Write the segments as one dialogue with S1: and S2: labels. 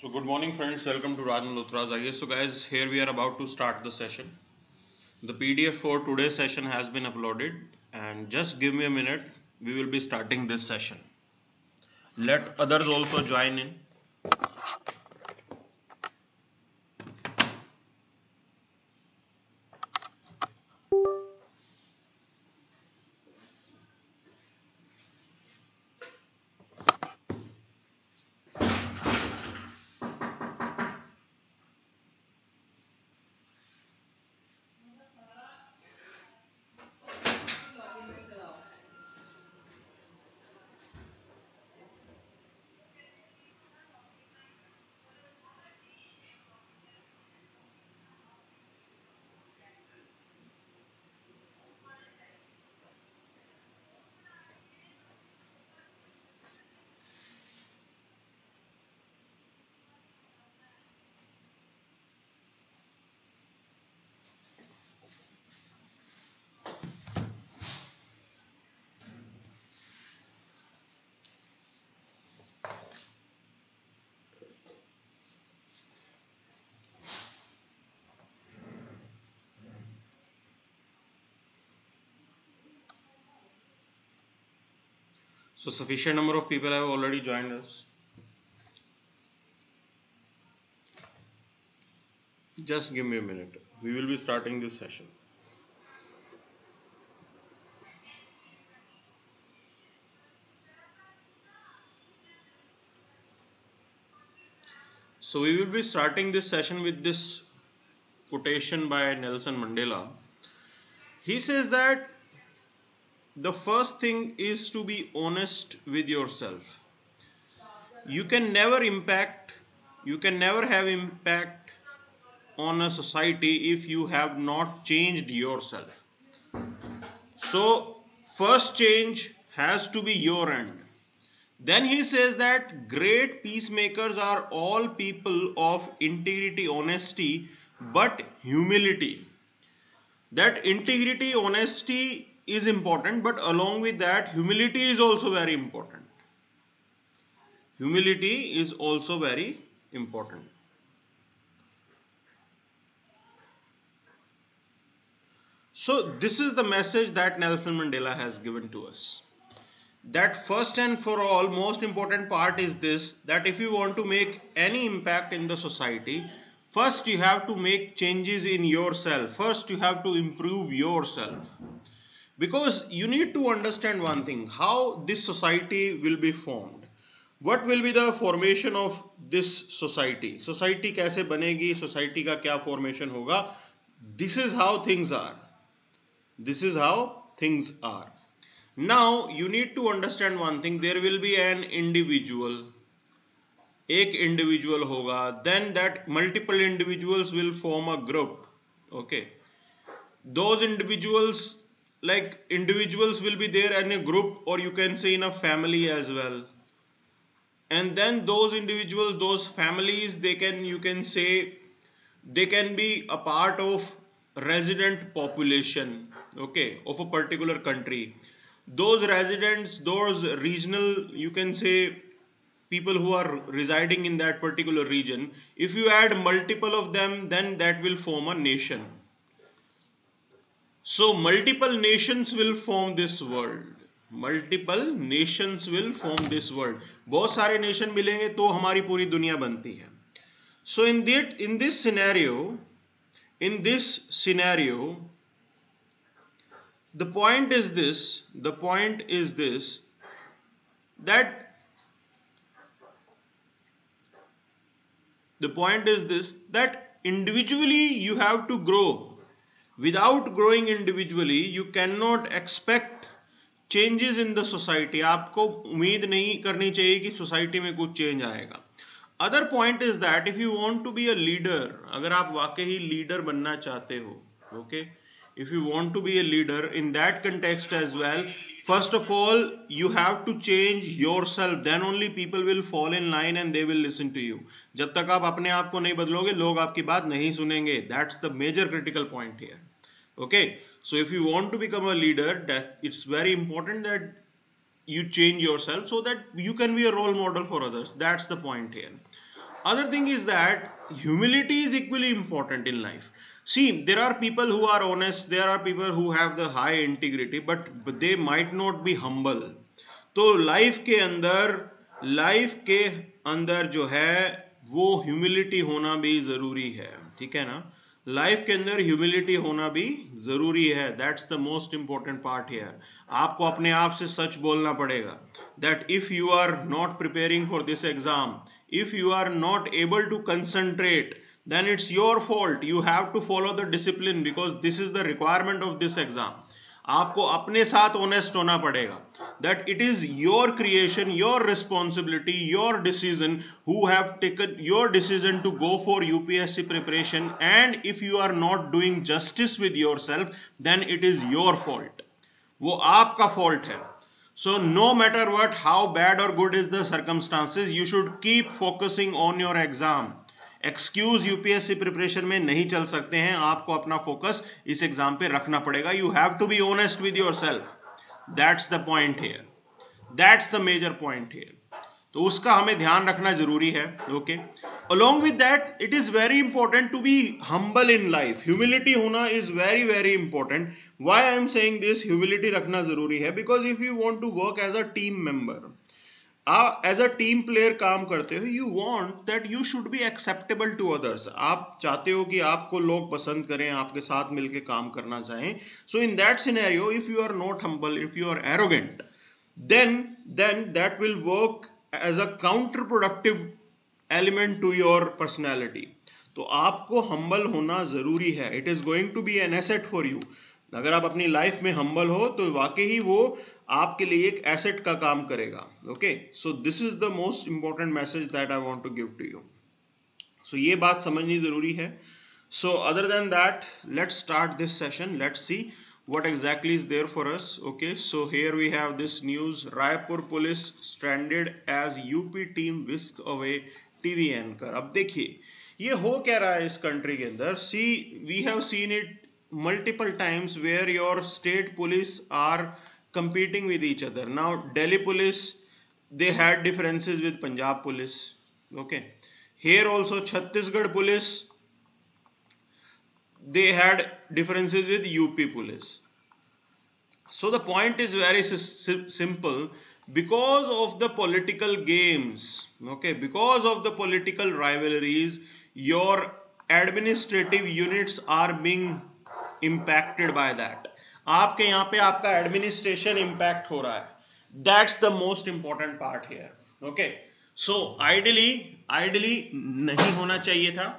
S1: So good morning friends, welcome to Raj Malhotra IAS. So guys, here we are about to start the session. The PDF for today's session has been uploaded and just give me a minute, we will be starting this session. Let others also join in. So sufficient number of people have already joined us. Just give me a minute. We will be starting this session. So we will be starting this session with this quotation by Nelson Mandela. He says that the first thing is to be honest with yourself. You can never have impact on a society if you have not changed yourself. So first change has to be your end. Then he says that great peacemakers are all people of integrity, honesty, but humility. That integrity, honesty is important, but along with that, humility is also very important. Humility is also very important. So this is the message that Nelson Mandela has given to us. That first and for all, most important part is this, that if you want to make any impact in the society, first you have to make changes in yourself. First you have to improve yourself. Because you need to understand one thing, how this society will be formed. What will be the formation of this society? Society कैसे बनेगी? Society का क्या formation होगा? This is how things are. This is how things are. Now you need to understand one thing, there will be an individual. एक individual होगा, then that multiple individuals will form a group. Okay. Those individuals, like individuals will be there in a group, or you can say in a family as well. And then those individuals, those families, they can, you can say, they can be a part of resident population, okay, of a particular country. Those residents, those regional, you can say, people who are residing in that particular region, if you add multiple of them, then that will form a nation. So multiple nations will form this world. Multiple nations will form this world. बहुत सारे nation मिलेंगे तो हमारी पूरी दुनिया बनती है. So in this scenario, the point is this, that individually you have to grow. Without growing individually, you cannot expect changes in the society. आपको उम्मीद नहीं करनी चाहिए कि सोसाइटी में कुछ चेंज आएगा. Other point is that if you want to be a leader, अगर आप वाकई लीडर बनना चाहते हो, okay, if you want to be a leader in that context as well, first of all you have to change yourself, then only people will fall in line and they will listen to you. जब तक आप अपने आप को नहीं बदलोगे, लोग आपकी बात नहीं सुनेंगे. That's the major critical point here. Okay, so if you want to become a leader, that it's very important that you change yourself so that you can be a role model for others. That's the point here. Other thing is that humility is equally important in life. See, there are people who are honest, there are people who have the high integrity, but they might not be humble. तो life के अंदर जो है वो humility होना भी जरूरी है, ठीक है ना? लाइफ के अंदर ह्यूमिलिटी होना भी जरूरी है. That's the most important part here. आपको अपने आप से सच बोलना पड़ेगा that if you are not preparing for this exam, if you are not able to concentrate, then it's your fault. You have to follow the discipline because this is the requirement of this exam. आपको अपने साथ honest होना पड़ेगा that it is your creation, your responsibility, your decision, who have taken your decision to go for UPSC preparation, and if you are not doing justice with yourself, then it is your fault. वो आपका fault है. So no matter what, how bad or good is the circumstances, you should keep focusing on your exam. Excuse UPSC preparation में नहीं चल सकते हैं. आपको अपना फोकस इस एग्जाम पे रखना पड़ेगा. You have to be honest with yourself. That's the point here. That's the major point here. तो उसका हमें ध्यान रखना जरूरी है. Okay, along with that, it is very important to be humble in life. Humility होना is very very important. Why I am saying this? Humility रखना जरूरी है because if you want to work as a team member, as a team player काम करते हो, you want that you should be acceptable to others. आप चाहते हो कि आपको लोग पसंद करें, आपके साथ मिलकर काम करना चाहें. So in that scenario, if you are not humble, if you are arrogant, then that will work as a counter productive element to your personality. तो आपको हम्बल होना जरूरी है. It is going to be an asset for you. अगर आप अपनी life में humble हो तो वाकई ही वो आपके लिए एक एसेट का काम करेगा. Okay, so this is the most important message that I want to give to you. So ये बात समझनी जरूरी है. So other than that, let's start this session. Let's see what exactly is there for us. Okay, so here we have this news. Raipur police stranded as UP team whisked away TV anchor. अब देखिए ये हो क्या रहा है इस country के अंदर. See, we have seen it multiple times where your state police are competing with each other. Now Delhi police, they had differences with Punjab police. Okay, here also Chhattisgarh police, they had differences with UP police. So the point is very simple. Because of the political games, okay, because of the political rivalries, your administrative units are being impacted by that. आपके यहाँ पे आपका administration impact हो रहा है. That's the most important part here. Okay, so ideally नहीं होना चाहिए था.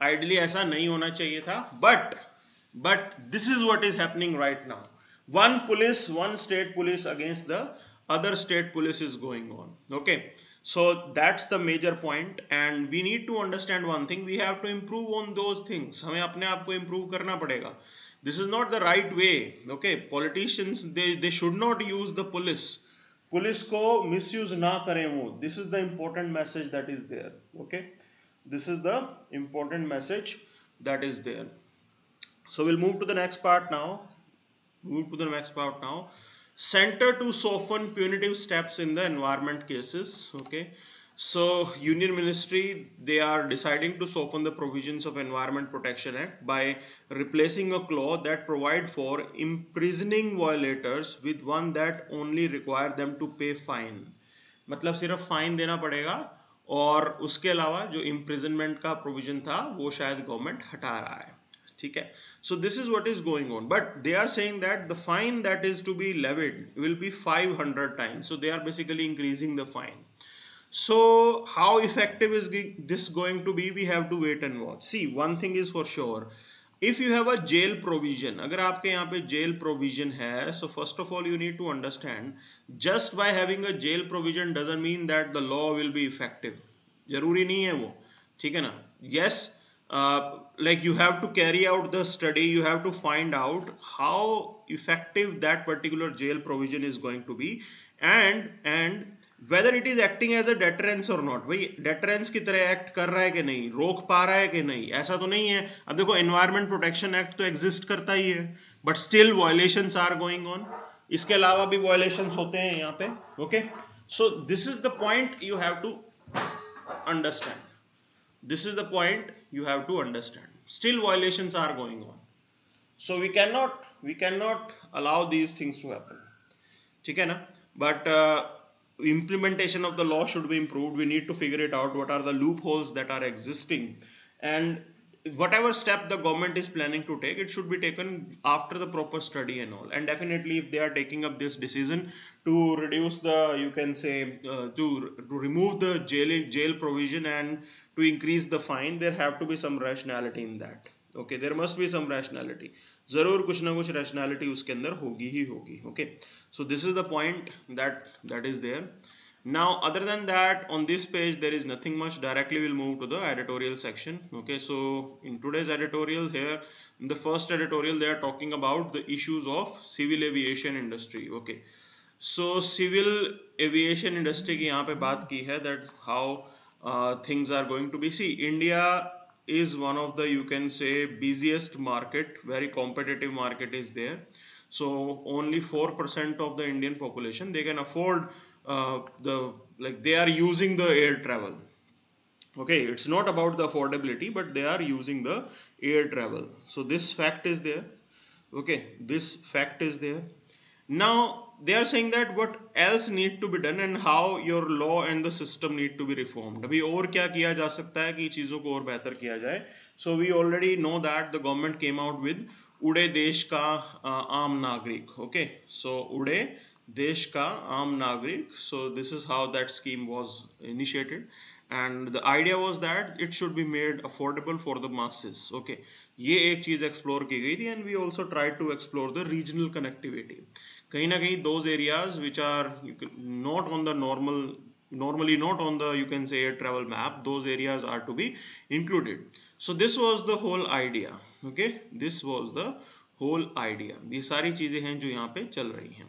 S1: आइडली ऐसा नहीं होना चाहिए था. But this is what is happening right now. One police, one state police against the other state police is going on. Okay, so that's the major point, and we need to understand one thing. We have to improve on those things. हमें अपने आप को improve करना पड़ेगा. This is not the right way. Okay, politicians, they should not use the police. Police को misuse ना करें वो. This is the important message that is there. Okay, this is the important message that is there. So we'll move to the next part now. Center to soften punitive steps in the environment cases. Okay, so Union Ministry, they are deciding to soften the provisions of Environment Protection Act by replacing a clause that provide for imprisoning violators with one that only require them to pay fine. मतलब सिर्फ fine देना पड़ेगा और उसके अलावा जो imprisonment का provision था वो शायद गवर्नमेंट हटा रहा है. ठीक है, so this is what is going on, but they are saying that the fine that is to be levied will be 500 times. So they are basically increasing the fine. So how effective is this going to be? We have to wait and watch. See, one thing is for sure, if you have a jail provision, अगर आपके यहाँ पे jail provision है, so first of all you need to understand, just by having a jail provision doesn't mean that the law will be effective. जरूरी नहीं है वो, ठीक है ना? Yes, like you have to carry out the study, you have to find out how effective that particular jail provision is going to be, and whether it is acting as a deterrence or not. भाई deterrence की तरह act कर रहा है कि नहीं, रोक पा रहा है कि नहीं, ऐसा तो नहीं है. अब देखो Environment Protection Act तो एग्जिस्ट करता ही है, but still violations are going on. इसके अलावा भी वायलेशंस होते हैं यहाँ पे. Okay, so this is the point you have to understand. This is the point you have to understand. Still violations are going on. So we cannot allow these things to happen. ठीक है ना? But implementation of the law should be improved. We need to figure it out. What are the loopholes that are existing, and whatever step the government is planning to take, it should be taken after the proper study and all. And definitely, if they are taking up this decision to reduce the, you can say, to remove the jail provision and to increase the fine, there have to be some rationality in that. Okay, there must be some rationality. जरूर कुछ ना कुछ rationality उसके अंदर होगी ही होगी. Okay, so this is the point that is there. Now, other than that, on this page there is nothing much. Directly we'll move to the editorial section. Okay, so in today's editorial here, in the first editorial, they are talking about the issues of civil aviation industry. Okay, so civil aviation industry की यहाँ पे बात की है, that how things are going to be. See, India is one of the, you can say, busiest market. Very competitive market is there. So only 4% of the Indian population, they can afford they are using the air travel. Okay, it's not about the affordability, but they are using the air travel. So this fact is there. Okay, this fact is there. Now they are saying that what else need to be done and how your law and the system need to be reformed. अभी और क्या किया जा सकता है कि चीज़ों को और बेहतर किया जाए. So we already know that the government came out with उड़े देश का आम नागरिक. Okay, so उड़े देश का आम नागरिक. So this is how that scheme was initiated. And the idea was that it should be made affordable for the masses. Okay, ये एक चीज एक्सप्लोर की गई थी. And we also tried to explore the regional connectivity. कहीं ना कहीं those areas which are not on the normally not on the, you can say, air travel map, those areas are to be included. So this was the whole idea. Okay, this was the whole idea. ये सारी चीजें हैं जो यहाँ पे चल रही हैं.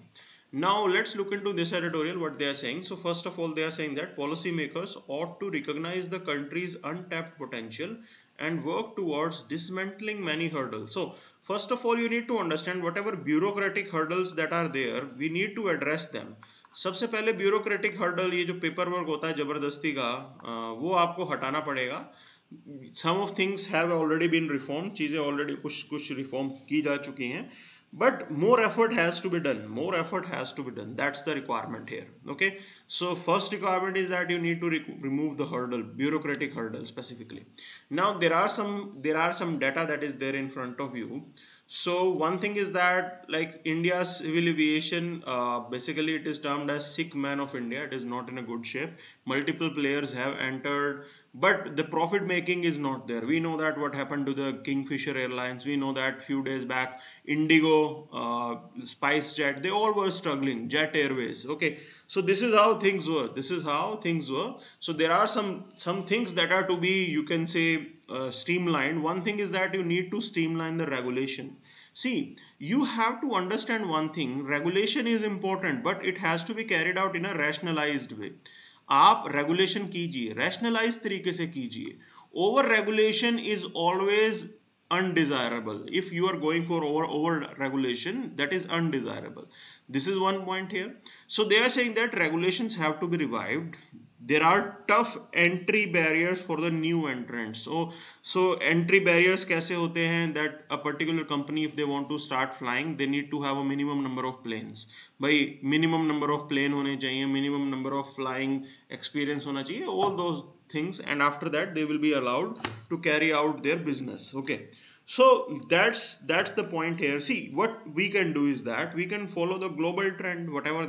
S1: Now let's look into this editorial, what they are saying. So first of all, they are saying that policymakers ought to recognize the country's untapped potential and work towards dismantling many hurdles. So first of all, you need to understand whatever bureaucratic hurdles that are there, we need to address them. सबसे पहले bureaucratic hurdle, ये जो paper work होता है जबरदस्ती का, वो आपको हटाना पड़ेगा. Some of things have already been reformed, चीज़ें already कुछ रिफॉर्म की जा चुकी हैं, but more effort has to be done. More effort has to be done. That's the requirement here. Okay, so first requirement is that you need to remove the hurdle, bureaucratic hurdle specifically. Now there are some data that is there in front of you. So one thing is that, like, India's civil aviation, basically it is termed as sick man of India. It is not in a good shape. Multiple players have entered, but the profit making is not there. We know that what happened to the Kingfisher Airlines. We know that few days back Indigo, SpiceJet, they all were struggling. Jet Airways. Okay, so this is how things were. This is how things were. So there are some things that are to be, you can say, streamlined. One thing is that you need to streamline the regulation. See, you have to understand one thing. Regulation is important, but it has to be carried out in a rationalized way. आप regulation कीजिए, rationalise तरीके से कीजिए. Over regulation is always undesirable. If you are going for over regulation, that is undesirable. This is one point here. So they are saying that regulations have to be revived. There are tough entry barriers for the new entrants. So entry barriers कैसे होते हैं? That a particular company, if they want to start flying, they need to have a minimum number of planes. भाई minimum number of plane होने चाहिए, minimum number of flying experience होना चाहिए, all those things, and after that they will be allowed to carry out their business. Okay, so that's the point here. See, what we can do is that we can follow the global trend, whatever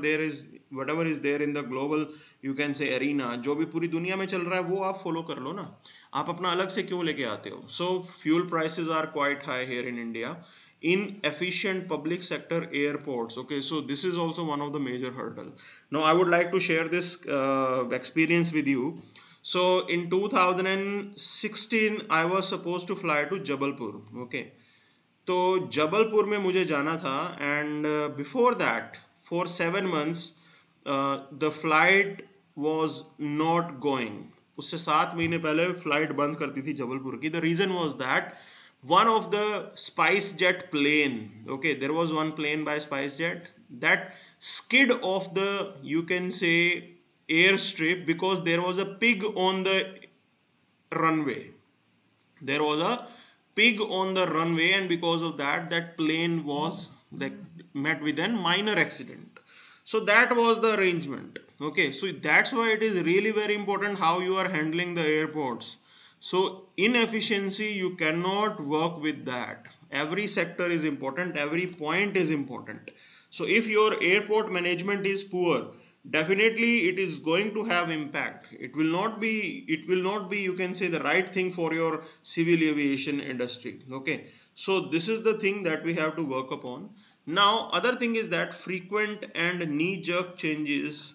S1: is there in the global, you can say, arena. जो भी पूरी दुनिया में चल रहा है वो आप follow कर लो ना. आप अपना अलग से क्यों लेके आते हो? So fuel prices are quite high here in India. Inefficient public sector airports. Okay, so this is also one of the major hurdle. Now I would like to share this experience with you. So in 2016 I was supposed to fly to Jabalpur. Okay, तो जबलपुर में मुझे जाना था, and before that for 7 months the flight was not going. उससे 7 महीने पहले flight बंद करती थी जबलपुर की. The reason was that one of the SpiceJet plane, okay, there was one plane by SpiceJet that skid off the, you can say, airstrip because there was a pig on the runway. There was a pig on the runway, and because of that, that plane was like met with a minor accident. So that was the arrangement. Okay, so that's why it is really very important how you are handling the airports. So inefficiency, you cannot work with that. Every sector is important, every point is important. So if your airport management is poor, definitely it is going to have impact. It will not be you can say the right thing for your civil aviation industry. Okay, so this is the thing that we have to work upon. Now other thing is that frequent and knee jerk changes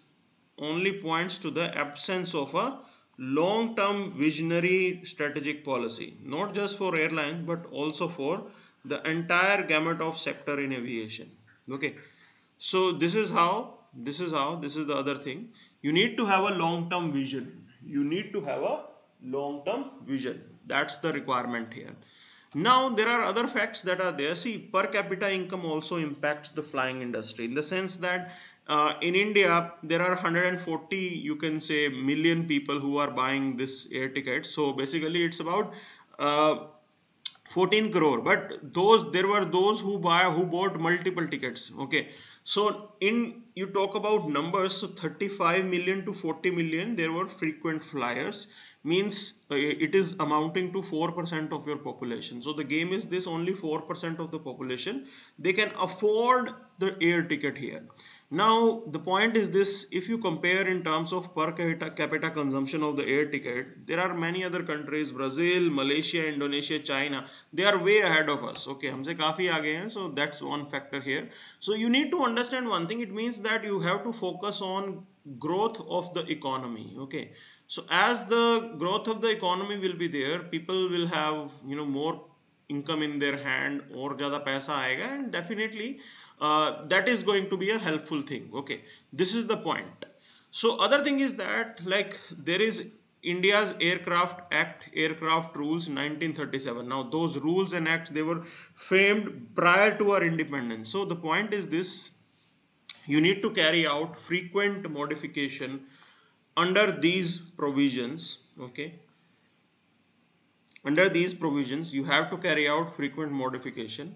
S1: only points to the absence of a long term visionary strategic policy, not just for airlines but also for the entire gamut of sector in aviation. Okay, so this is the other thing. You need to have a long term vision. You need to have a long term vision. That's the requirement here. Now there are other facts that are there. See, per capita income also impacts the flying industry in the sense that in India there are 140 you can say million people who are buying this air ticket. So basically it's about uh, 14 crore, but those there were those who bought multiple tickets. Okay, so in you talk about numbers, so 35 million to 40 million there were frequent flyers, means it is amounting to 4% of your population. So the game is this: only 4% of the population, they can afford the air ticket here. Now the point is this: if you compare in terms of per capita consumption of the air ticket, there are many other countries, Brazil, Malaysia, Indonesia, China, they are way ahead of us. Okay, हमसे काफी आगे हैं. So that's one factor here. So you need to understand one thing. It means that you have to focus on growth of the economy. Okay, so as the growth of the economy will be there, people will have more income in their hand, और ज़्यादा पैसा आएगा, and definitely that is going to be a helpful thing. Okay, this is the point. So other thing is that, like, there is India's Aircraft Act, Aircraft Rules 1937. Now those rules and acts, they were framed prior to our independence. So the point is this: you need to carry out frequent modification under these provisions. Okay, under these provisions you have to carry out frequent modification.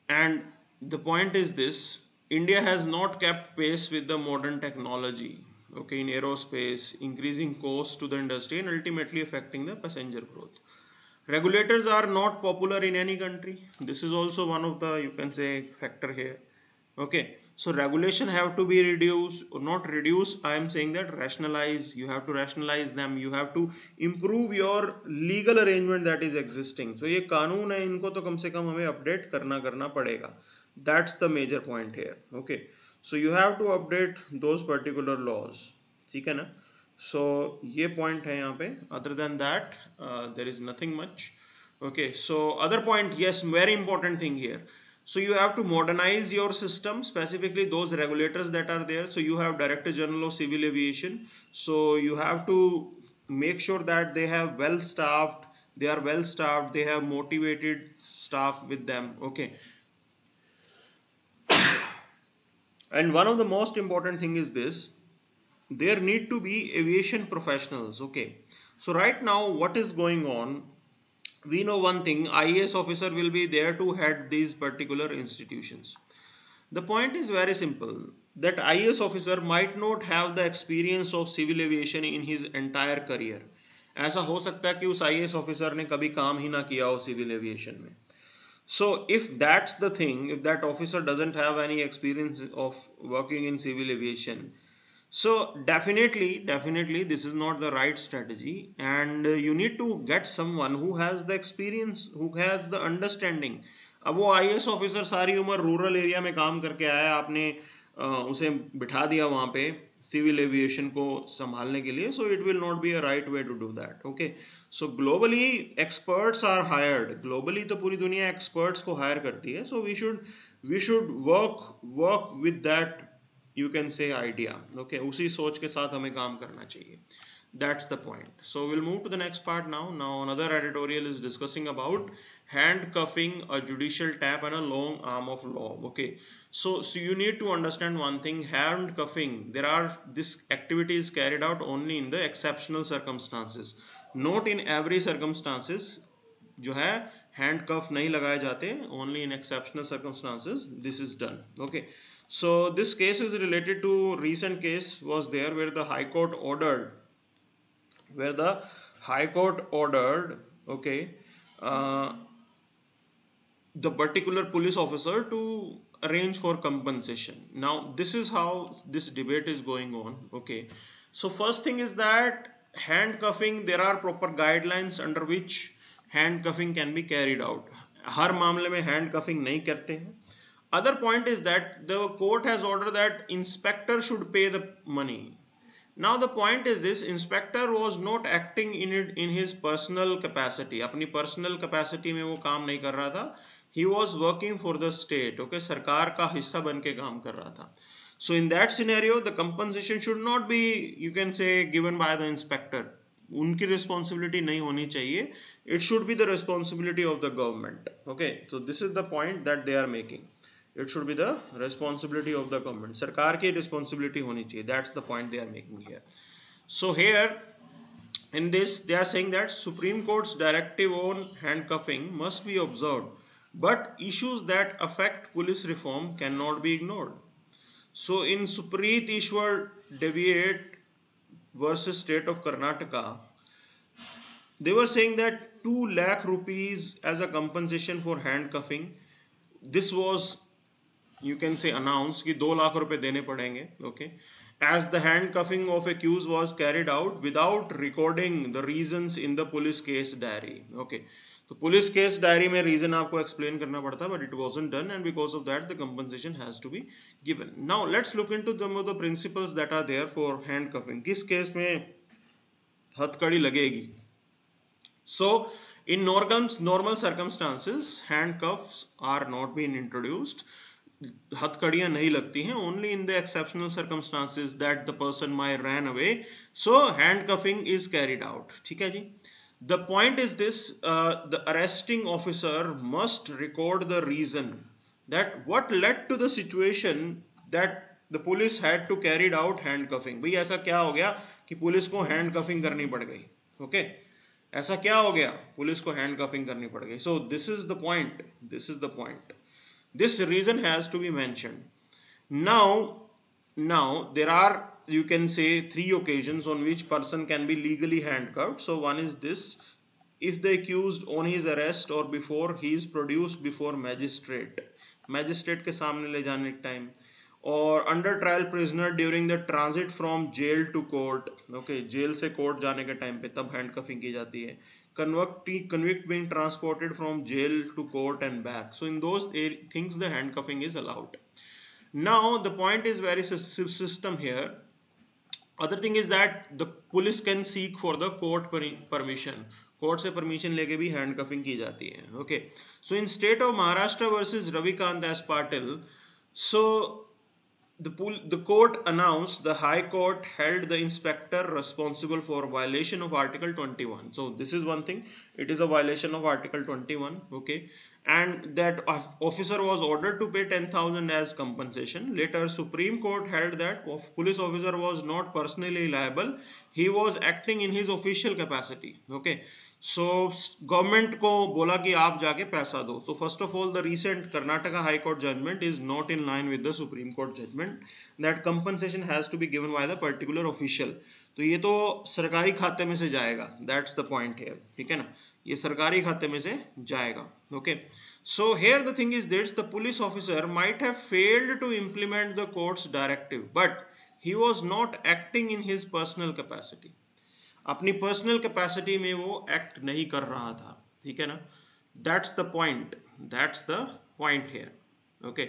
S1: And the point is this: India has not kept pace with the modern technology, okay, in aerospace, increasing costs to the industry and ultimately affecting the passenger growth. Regulators are not popular in any country. This is also one of the, you can say, factor here. Okay, so regulation have to be reduced, or not reduce, I am saying that rationalize. You have to rationalize them. You have to improve your legal arrangement that is existing. So ये कानून है, इनको तो कम से कम हमें update करना पड़ेगा. That's the major point here. Okay, so you have to update those particular laws. ठीक है ना? So ये point है यहाँ पे. Other than that, there is nothing much. Okay, so other point, yes, very important thing here. So you have to modernize your system, specifically those regulators that are there. So you have Director General of Civil Aviation. So you have to make sure that they have well staffed, they are well staffed, they have motivated staff with them. Okay. And one of the most important thing is this: there need to be aviation professionals. Okay. So right now what is going on, we know one thing: IAS officer will be there to head these particular institutions. The point is very simple, that IAS officer might not have the experience of civil aviation in his entire career. ऐसा हो सकता है कि उस IAS officer ने कभी काम ही ना किया हो civil aviation में. So if that's the thing, if that officer doesn't have any experience of working in civil aviation, so definitely this is not the right strategy, and you need to get someone who has the experience, who has the understanding. अब वो IAS officer सारी उम्र rural area में काम करके आया, आपने उसे बिठा दिया वहाँ पे सिविल एविएशन को संभालने के लिए, so it will not be a right way to do that. Okay, so globally experts are hired. Globally तो पूरी दुनिया एक्सपर्ट्स को हायर करती है. So we should work with that, you can say, idea. Okay, उसी सोच के साथ हमें काम करना चाहिए. That's the point. So we'll move to the next part now. Now another editorial is discussing about handcuffing, a judicial tap and a long arm of law. Okay, so you need to understand one thing: handcuffing, there are, this activity is carried out only in the exceptional circumstances. Note in every circumstances जो है hand कफ नहीं लगाए जाते, only in exceptional circumstances this is done. Okay, so this case is related to recent case was there where the high court ordered, where the high court ordered, okay, uh, the particular police officer to arrange for compensation. Now this is how this debate is going on. Okay, so first thing is that handcuffing, there are proper guidelines under which handcuffing can be carried out. हर मामले में handcuffing नहीं करते हैं. Other point is that the court has ordered that inspector should pay the money. Now the point is this, inspector was not acting in his personal capacity. अपनी personal capacity में वो काम नहीं कर रहा था. He was working for the state. Okay, सरकार का हिस्सा बन के काम कर रहा था. So in that scenario, the compensation should not be, you can say, given by the inspector. उनकी responsibility नहीं होनी चाहिए. It should be the responsibility of the government. Okay, so this is the point that they are making. It should be the responsibility of the government. सरकार की responsibility होनी चाहिए. That's the point they are making here. So here in this they are saying that Supreme Court's directive on handcuffing must be observed, but issues that affect police reform cannot be ignored. So in Supreet Ishwar Deviate versus State of Karnataka, they were saying that 2 lakh rupees as a compensation for handcuffing. This was, you can say, announced कि 2 लाख रुपए देने पड़ेंगे. Okay, as the handcuffing of accused was carried out without recording the reasons in the police case diary. Okay, तो police case diary में reason आपको explain करना पड़ता, but it wasn't done and because of that the compensation has to be given. Now let's look into some of the principles that are there for handcuffing. किस case में हथकड़ी लगेगी? So in normal circumstances handcuffs are not being introduced. हथकड़ियां नहीं लगती हैं. only in the exceptional circumstances that the person might ran away, so handcuffing is carried out. ठीक है जी. The point is this, the arresting officer must record the reason that what led to the situation that the police had to carry out handcuffing. भाई ऐसा क्या हो गया कि police को handcuffing करनी पड़ गई? Okay, ऐसा क्या हो गया पुलिस को handcuffing करनी पड़ गई? So this is the point. This is the point. This reason has to be mentioned. Now there are, you can say, 3 occasions on which person can be legally handcuffed. So one is this: if the accused on his arrest or before he is produced before magistrate के सामने ले जाने के time, और under trial prisoner during the transit from jail to court. Okay, jail से court जाने के time पे तब हैंडकफिंग की जाती है. convict being transported from jail to court and back. So in those things the handcuffing is allowed. Now the point is very system here. Other thing is that the police can seek for the court permission. Court से permission लेके भी हैंडकफिंग की जाती है. Okay, so in state of Maharashtra versus Ravikant S Patil, so the court announced, the high court held the inspector responsible for violation of article 21. So this is one thing, it is a violation of article 21. Okay, and that officer was ordered to pay 10,000 as compensation. Later Supreme Court held that police officer was not personally liable, he was acting in his official capacity. Okay, so government को बोला कि आप जाके पैसा दो. तो first of all the recent Karnataka high court judgment is not in line with the supreme court judgment that compensation has to be given by the particular official. तो ये तो सरकारी खाते में से जाएगा. That's the point here. ठीक है ना, ये सरकारी खाते में से जाएगा. Okay, so here the thing is this: the police officer might have failed to implement the court's directive, but he was not acting in his personal capacity. अपनी पर्सनल कैपेसिटी में वो एक्ट नहीं कर रहा था. ठीक है ना, that's the point. That's the point here. Okay,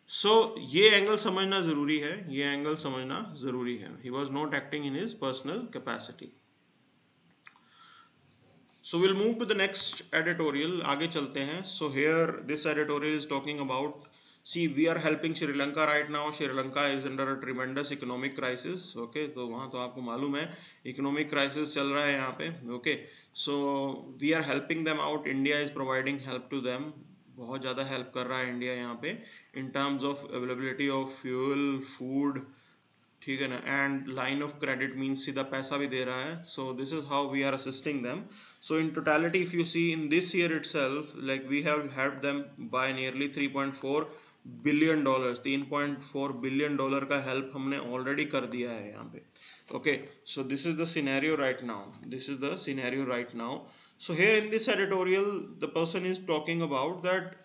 S1: so ये एंगल समझना जरूरी है. ये एंगल समझना जरूरी है. He was not acting in his personal capacity. So will move to the next editorial. आगे चलते हैं. So here this editorial is talking about, see, we are helping Sri Lanka right now. Sri Lanka is under a tremendous economic crisis. Okay, तो वहाँ तो आपको मालूम है economic crisis चल रहा है यहाँ पे. Okay, so we are helping them out. India is providing help to them. बहुत ज़्यादा help कर रहा है इंडिया यहाँ पे in terms of availability of fuel, food. ठीक है ना, and line of credit means सीधा पैसा भी दे रहा है. So this is how we are assisting them. So in totality if you see in this year itself, like we have help them by nearly 3.4 billion dollars. 3.4 billion dollar का help हमने already कर दिया है यहाँ पे. Okay, so this is the scenario right now. This is the scenario right now. So here in this editorial, the person is talking about that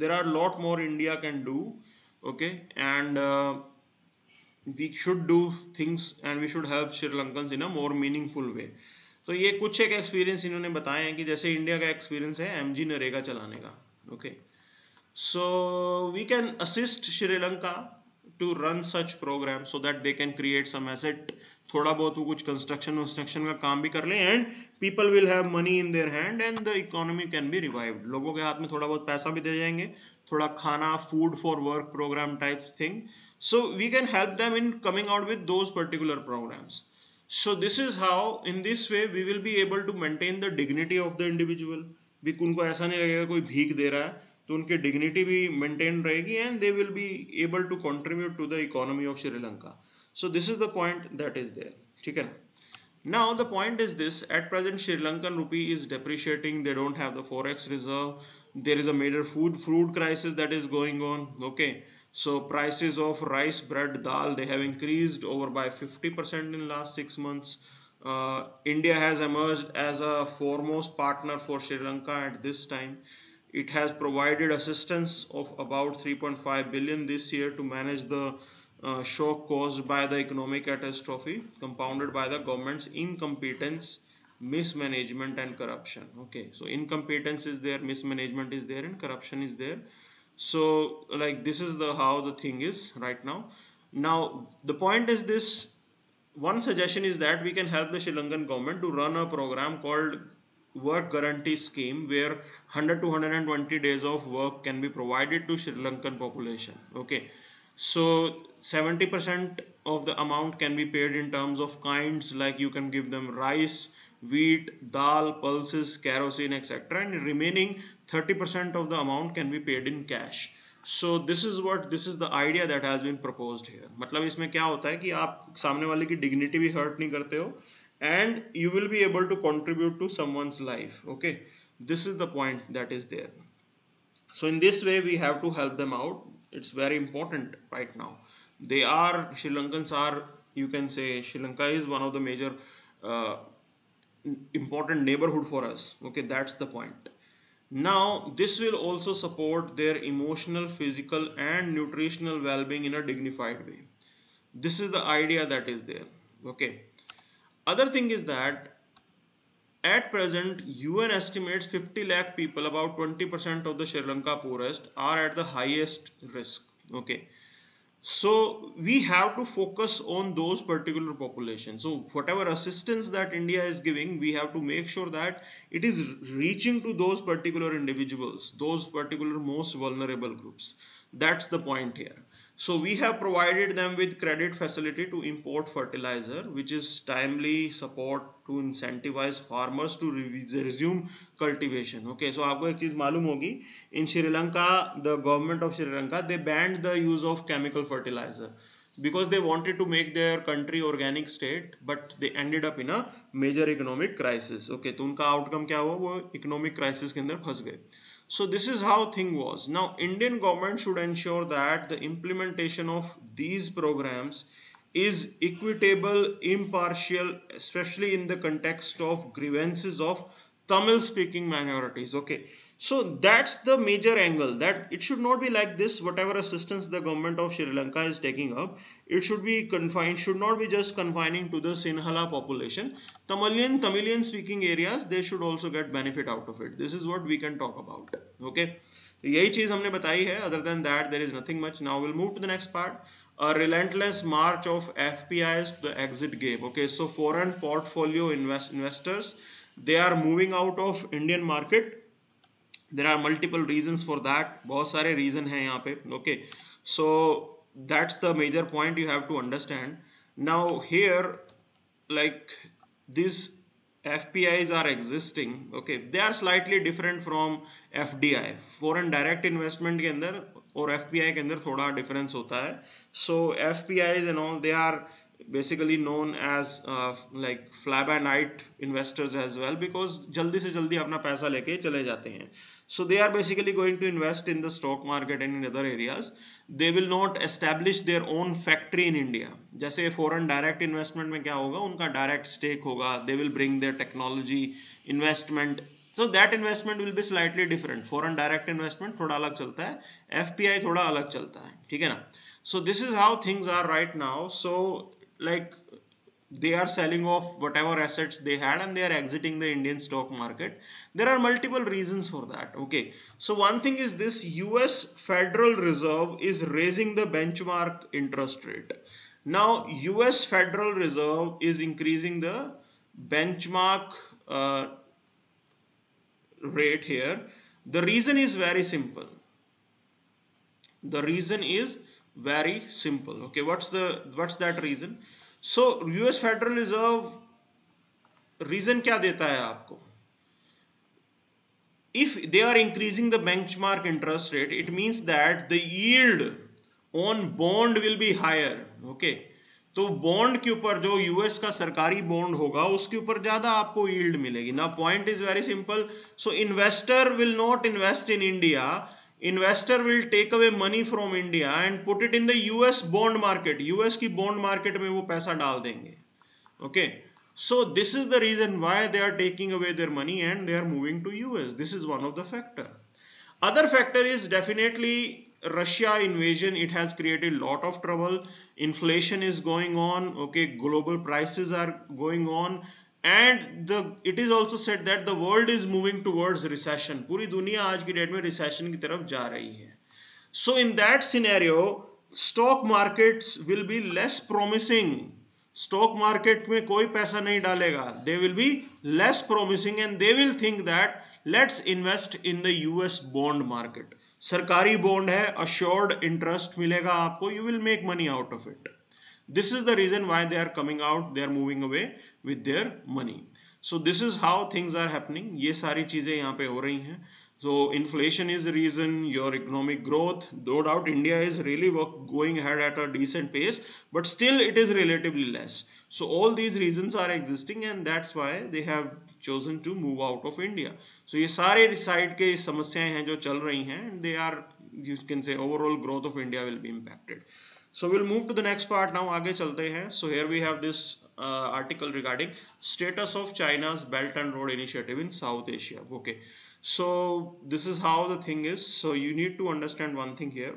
S1: there are a lot more India can do, okay, and we should do things and we should help Sri Lankans in a more meaningful way. तो ये कुछ एक experience इन्होंने बताए हैं कि जैसे India का एक्सपीरियंस है एमजी नरेगा चलाने का. Okay, so we can assist Sri Lanka to run such programs so that they can create some asset. थोड़ा बहुत वो कुछ कंस्ट्रक्शन का काम भी कर ले and people will have money in their hand and the economy can be revived. लोगों के हाथ में थोड़ा बहुत पैसा भी दे जाएंगे, थोड़ा खाना, food for work program types thing. So we can help them in coming out with those particular programs. So this is how, in this way, we will be able to maintain the dignity of the individual. भी उनको ऐसा नहीं लगेगा कोई भीख दे रहा है, तो उनकी डिग्निटी भी मेंटेन रहेगी and they will be able to contribute to the economy of Sri Lanka. So this is the point that is there. ठीक है. Now the point is this: at present Sri Lankan rupee is depreciating. They don't have the forex reserve. There is a major food crisis that is going on. Okay, so prices of rice, bread, dal, they have increased over by 50% in last 6 months. India has emerged as a foremost partner for Sri Lanka at this time. It has provided assistance of about 3.5 billion this year to manage the shock caused by the economic catastrophe, compounded by the government's incompetence, mismanagement and corruption. Okay, so incompetence is there, mismanagement is there, and corruption is there. So like this is the how the thing is right now. Now the point is this: one suggestion is that we can help the Sri Lankan government to run a program called work guarantee scheme, where 100 to 120 days of work can be provided to Sri Lankan population. Okay, so 70% of the amount can be paid in terms of kinds, like you can give them rice, wheat, dal, pulses, kerosene, etc., and remaining 30% of the amount can be paid in cash. So this is the idea that has been proposed here. मतलब इसमें क्या होता है कि आप सामने वाले की डिग्निटी भी हर्ट नहीं करते हो and you will be able to contribute to someone's life. Okay, this is the point that is there. So in this way we have to help them out. It's very important right now. Sri Lankans are, you can say, Sri Lanka is one of the major uh, important neighborhood for us. Okay, that's the point. Now this will also support their emotional, physical and nutritional well-being in a dignified way. This is the idea that is there. Okay, other thing is that at present UN estimates 50 lakh people, about 20% of the Sri Lanka poorest, are at the highest risk. Okay, so we have to focus on those particular populations. So whatever assistance that India is giving, we have to make sure that it is reaching to those particular individuals, those particular most vulnerable groups. That's the point here. So we have provided them with credit facility to import fertilizer, which is timely support to incentivize farmers to resume cultivation. Okay, so आपको एक चीज मालूम होगी, in Sri Lanka, the government of Sri Lanka, they banned the use of chemical fertilizer because they wanted to make their country organic state, but they ended up in a major economic crisis. Okay, तो उनका outcome क्या हुआ, वो economic crisis के अंदर फंस गए. So this is how thing was. Now Indian government should ensure that the implementation of these programs is equitable, impartial, especially in the context of grievances of Tamil speaking minorities. Okay, so that's the major angle, that it should not be like this. Whatever assistance the government of Sri Lanka is taking up, it should be confined, should not be just confining to the Sinhala population. Tamilian speaking areas, they should also get benefit out of it. This is what we can talk about. Okay, तो यही चीज हमने बताई है. Other than that there is nothing much. Now we'll move to the next part. A relentless march of FPIs to the exit gate. Okay, so foreign portfolio investors, they are moving out of Indian market. There are multiple reasons for that. बहुत सारे reason हैं यहाँ पे. Okay, so that's the major point you have to understand. Now here, like these FPIs are existing. Okay, they are slightly different from FDI. Foreign direct investment के अंदर और FPI के अंदर थोड़ा डिफरेंस होता है. So FPIs and all, they are basically known as like fly by night investors as well, because जल्दी से जल्दी अपना पैसा लेके चले जाते हैं. So they are basically going to invest in the stock market and in other areas. They will not establish their own factory in India. जैसे foreign direct investment में क्या होगा, उनका direct stake होगा. They will bring their technology investment. So that investment will be slightly different. Foreign direct investment थोड़ा अलग चलता है, FPI थोड़ा अलग चलता है, ठीक है ना. So this is how things are right now. So like they are selling off whatever assets they had and they are exiting the Indian stock market. There are multiple reasons for that. Okay, so one thing is this: US Federal Reserve is raising the benchmark interest rate. Now US Federal Reserve is increasing the benchmark rate here. The reason is very simple. The reason is very simple. Okay, what's that reason? So US Federal Reserve reason क्या देता है आपको? If they are increasing the benchmark interest rate, it means that the yield on bond will be higher. Okay, तो bond के ऊपर जो US का सरकारी बॉन्ड होगा उसके ऊपर ज्यादा आपको यील्ड मिलेगी ना. Point is very simple. So investor will not invest in India. Investor will take away money from India and put it in the US bond market. US की बॉन्ड मार्केट में वो पैसा डाल देंगे. Okay, so this is the reason why they are taking away their money and they are moving to US. This is one of the factor. Other factor is definitely Russia invasion. It has created lot of trouble. Inflation is going on. Okay, global prices are going on, and it is also said that the world is moving towards recession. पूरी दुनिया आज की date में recession की तरफ जा रही है. So in that scenario, stock markets will be less promising. Stock market में कोई पैसा नहीं डालेगा. They will be less promising and they will think that let's invest in the US bond market. सरकारी बॉन्ड है, अश्योर्ड इंटरेस्ट मिलेगा आपको, you will make money out of it. This is the reason why they are coming out, they are moving away with their money. So this is how things are happening. ये सारी चीजें यहाँ पे हो रही हैं. So inflation is the reason, your economic growth, no doubt India is really going ahead at a decent pace, but still it is relatively less. So all these reasons are existing and that's why they have chosen to move out of India. So ये सारे side के समस्याएं हैं जो चल रही हैं, and they are, you can say, overall growth of India will be impacted. So we'll move to the next part now. आगे चलते हैं. So here we have this article regarding status of China's Belt and Road Initiative in South Asia. Okay. So this is how the thing is. So you need to understand one thing here.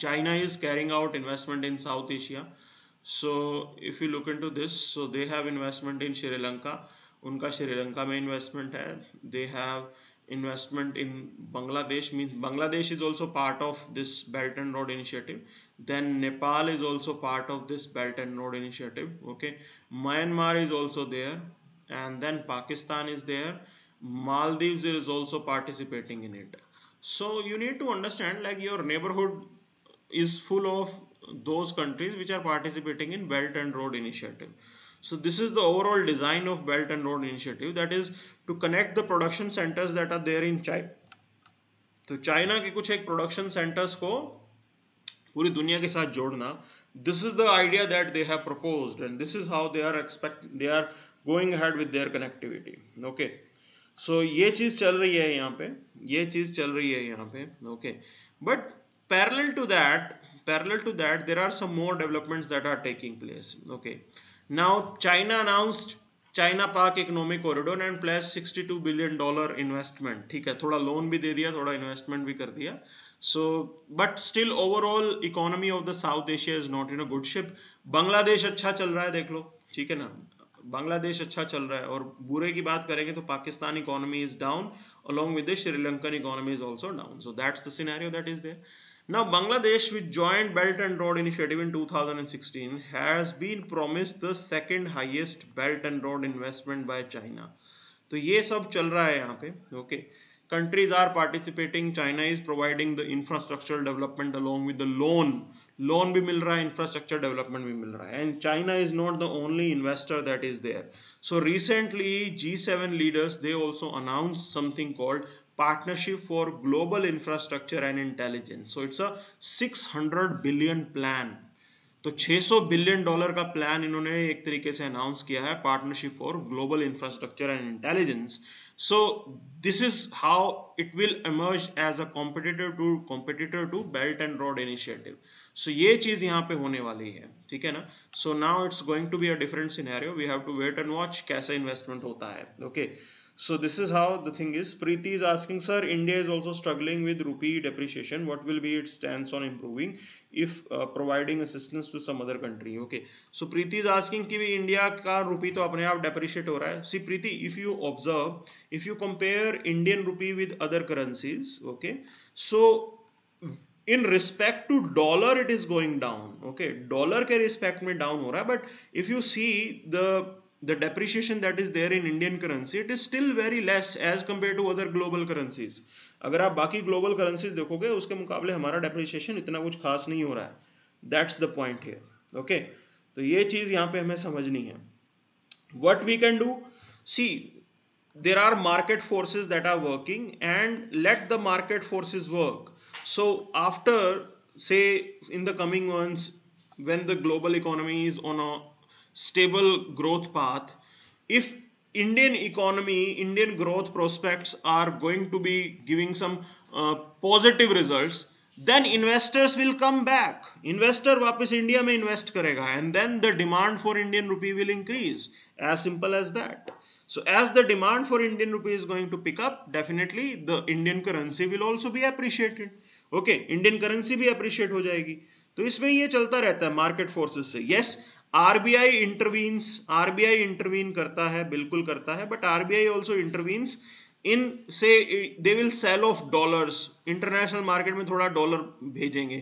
S1: China is carrying out investment in South Asia. So if you look into this, so they have investment in Sri Lanka. उनका श्रीलंका में investment है. They have investment in Bangladesh, means Bangladesh is also part of this Belt and Road Initiative. Then Nepal is also part of this Belt and Road Initiative. Okay, Myanmar is also there, and then Pakistan is there. Maldives is also participating in it. So you need to understand, like, your neighborhood is full of those countries which are participating in Belt and Road Initiative. So this is the overall design of Belt and Road Initiative, that is to connect the production centers that are there in China. तो China के कुछ एक production centres को पूरी दुनिया के साथ जोड़ना. This is the idea that they have proposed and this is how they are going ahead with their connectivity. Okay, so ये चीज चल रही है यहाँ पे, ये चीज चल रही है यहाँ पे. Okay, but parallel to that there are some more developments that are taking place. Okay, now China announced China Pak Economic Corridor and pledged $62 billion investment. ठीक है, थोड़ा लोन भी दे दिया, थोड़ा इन्वेस्टमेंट भी कर दिया. So but still overall economy of the South Asia is not in a good shape. Bangladesh अच्छा चल रहा है, देख लो, ठीक है ना, बांग्लादेश अच्छा चल रहा है. और बुरे की बात करेंगे तो Pakistan economy is down, along with the Sri Lankan economy is also down. So that's the scenario that is there. Now Bangladesh, which joined Belt and Road Initiative in 2016, has been promised the second highest Belt and Road investment by China. तो ये सब चल रहा है यहाँ पे. Okay, countries are participating. China is providing the infrastructural development along with the loan भी मिल रहा है, infrastructure development भी मिल रहा है. And China is not the only investor that is there. So recently G7 leaders, they also announced something called partnership for global infrastructure and intelligence. So it's a 600 billion plan. तो 600 billion dollar का plan इन्होंने एक तरीके से announce किया है, Partnership for Global Infrastructure and Intelligence. So this is how it will emerge as a competitor to Belt and Road Initiative. So ये चीज यहाँ पे होने वाली है, ठीक है ना. So now it's going to be a different scenario. We have to wait and watch कैसा इन्वेस्टमेंट होता है. Okay, so this is how the thing is. Preeti is asking, sir, India is also struggling with rupee depreciation. What will be its stance on improving if providing assistance to some other country? Okay, so Preeti is asking कि भी India का रुपी तो अपने आप depreciate हो रहा है. See Preeti, if you observe, if you compare Indian rupee with other currencies, okay, so in respect to dollar it is going down. Okay, dollar के respect में down हो रहा है, but if you see the depreciation that is there in Indian currency, it is still very less as compared to other global currencies. अगर आप बाकी global currencies देखोगे उसके मुकाबले हमारा depreciation इतना कुछ खास नहीं हो रहा है. That's the point here. Okay, तो ये चीज यहाँ पे हमें समझनी है. What we can do, see, there are market forces that are working and let the market forces work. So after, say, in the coming months, when the global economy is on a stable growth path, if Indian economy, Indian growth prospects are going to be giving some positive results, then investors will come back. Investor वापस India में invest करेगा and then the demand for Indian rupee will increase. As simple as that. So as the demand for Indian rupee is going to pick up, definitely the Indian currency will also be appreciated. Okay, Indian currency भी appreciate हो जाएगी. तो इसमें ये चलता रहता है market forces से. Yes, RBI intervenes, RBI intervene करता है, बिल्कुल करता है, but RBI also intervenes in, से they will sell off dollars, international market में थोड़ा डॉलर भेजेंगे,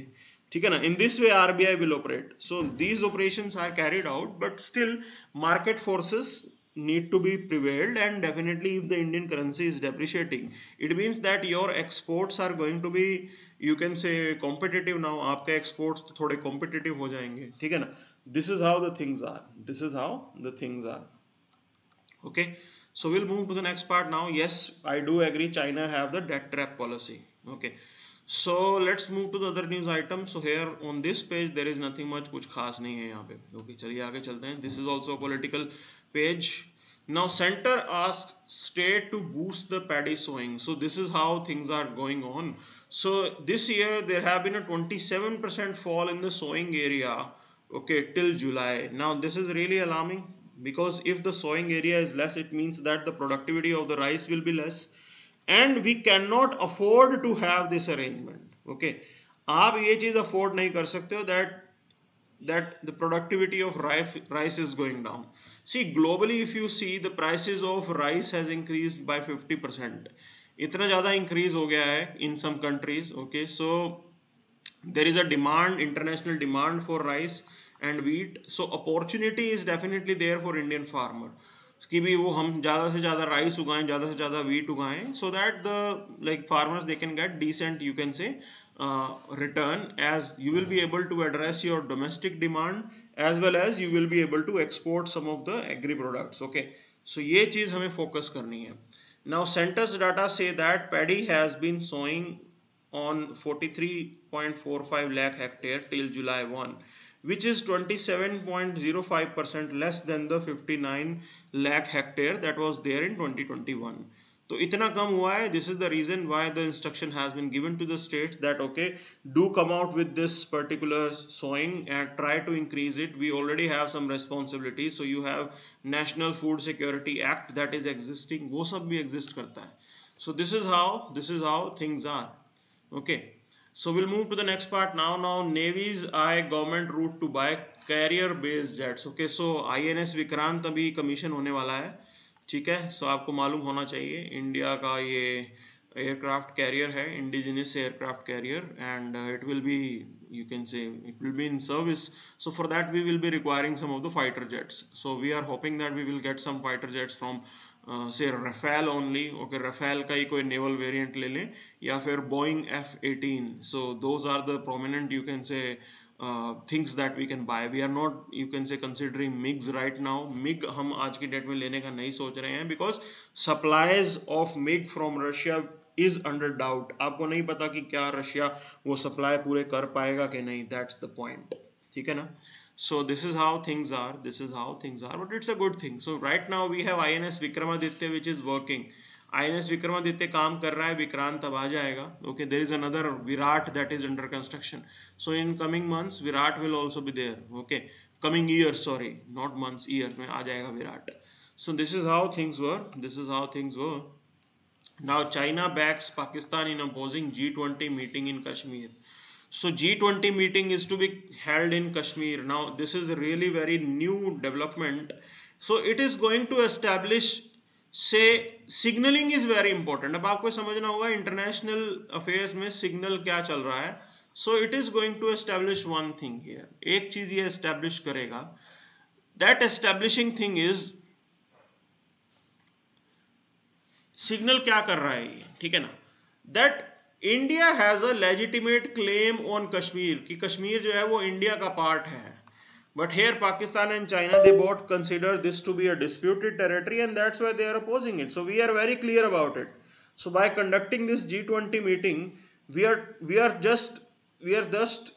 S1: ठीक है ना. In this way RBI will operate. So these operations are carried out, but still market forces need to be prevailed, and definitely if the Indian currency is depreciating, it means that your exports are going to be, you can say, competitive now. आपके exports तो थोड़े competitive हो जाएंगे, ठीक है ना. This is how the things are. This is how the things are. Okay, so we'll move to the next part now. Yes, I do agree, China have the debt trap policy. Okay, so let's move to the other news item. So here on this page there is nothing much, कुछ खास नहीं है यहाँ पे. Okay, चलिए आगे चलते हैं. This is also a political page. Now center asked state to boost the paddy sowing. So this is how things are going on. So this year there have been a 27% fall in the sowing area, okay, till July. Now this is really alarming, because if the sowing area is less, it means that the productivity of the rice will be less, and we cannot afford to have this arrangement. Okay, आप ये चीज afford नहीं कर सकते हो that the productivity of rice is going down. See, globally if you see, the prices of rice has increased by 50%. इतना ज़्यादा increase हो गया है in some countries. Okay, so there is a demand, international demand for rice and wheat. So opportunity is definitely there for Indian farmer कि भी वो हम ज़्यादा से ज़्यादा राइस उगाएं, ज़्यादा से ज़्यादा wheat उगाएं, so that the like farmers they can get decent, you can say, return, as you will be able to address your domestic demand as well as you will be able to export some of the agri products. Okay, so ये चीज़ हमें focus करनी है. Now census data say that paddy has been sowing on 43.45 lakh hectare till July 1, which is 27.05% less than the 59 lakh hectare that was there in 2021. तो इतना कम हुआ है. This is the reason why the instruction has been given to the states that okay, do come out with this particular sowing and try to increase it. We already have some responsibilities. So you have National Food Security Act that is existing. वो सब भी exist करता है. So this is how things are. Okay, so we'll move to the next part now. Now Navy's eye government route to buy carrier based jets. Okay, so INS Vikrant अभी commission होने वाला है, ठीक है. सो आपको मालूम होना चाहिए इंडिया का ये एयरक्राफ्ट कैरियर है, indigenous aircraft carrier, and it will be, you can say, it will be in service. So for that we will be requiring some of the fighter jets. So we are hoping that we will get some fighter jets from say Rafale only. Okay, Rafale का ही कोई naval variant ले लें, या फिर Boeing F-18. So those are the prominent, you can say, things that we can buy. We are not, you can say, considering MiGs right now. MiG हम आज की date में लेने का नहीं सोच रहे हैं, because supplies of MiG from Russia is under doubt, आपको नहीं पता कि क्या रशिया वो सप्लाई पूरे कर पाएगा कि नहीं, दैट्स द पॉइंट, ठीक है ना। So this is how things are, this is how things are, but it's a good thing. So right now we have INS Vikramaditya which is working, INS Vikramaditya काम कर रहा है, विक्रांत अब आ जाएगा, okay. There is another Virat that is under construction, so in coming months Virat will also be there, okay. Coming year, sorry not months, year में आ जाएगा विराट। सो this is how things were, this is how things were. Now China backs Pakistan in opposing G20 meeting in Kashmir. So G20 meeting is to be held in Kashmir. Now this is a really very new development. So it is going to establish, say signaling is very important. अब आपको समझना होगा international affairs में signal क्या चल रहा है. So it is going to establish one thing here. एक चीज ये establish करेगा. That establishing thing is signal क्या कर रहा है ये, ठीक है ना, that India has a legitimate claim on Kashmir, कि कश्मीर जो है वो इंडिया का पार्ट है, but here Pakistan and China they both consider this to be a disputed territory and that's why they are opposing it. So we are very clear about it. So by conducting this G20 meeting we are just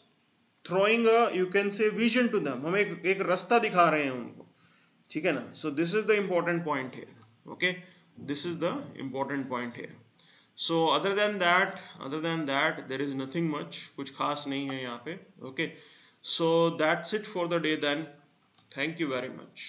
S1: throwing a, you can say, vision to them, हम एक रास्ता दिखा रहे हैं उनको, ठीक है ना। So this is the important point here, okay, this is the important point here. So other than that there is nothing much, कुछ खास नहीं है यहाँ पे, okay. So that's it for the day then. Thank you very much.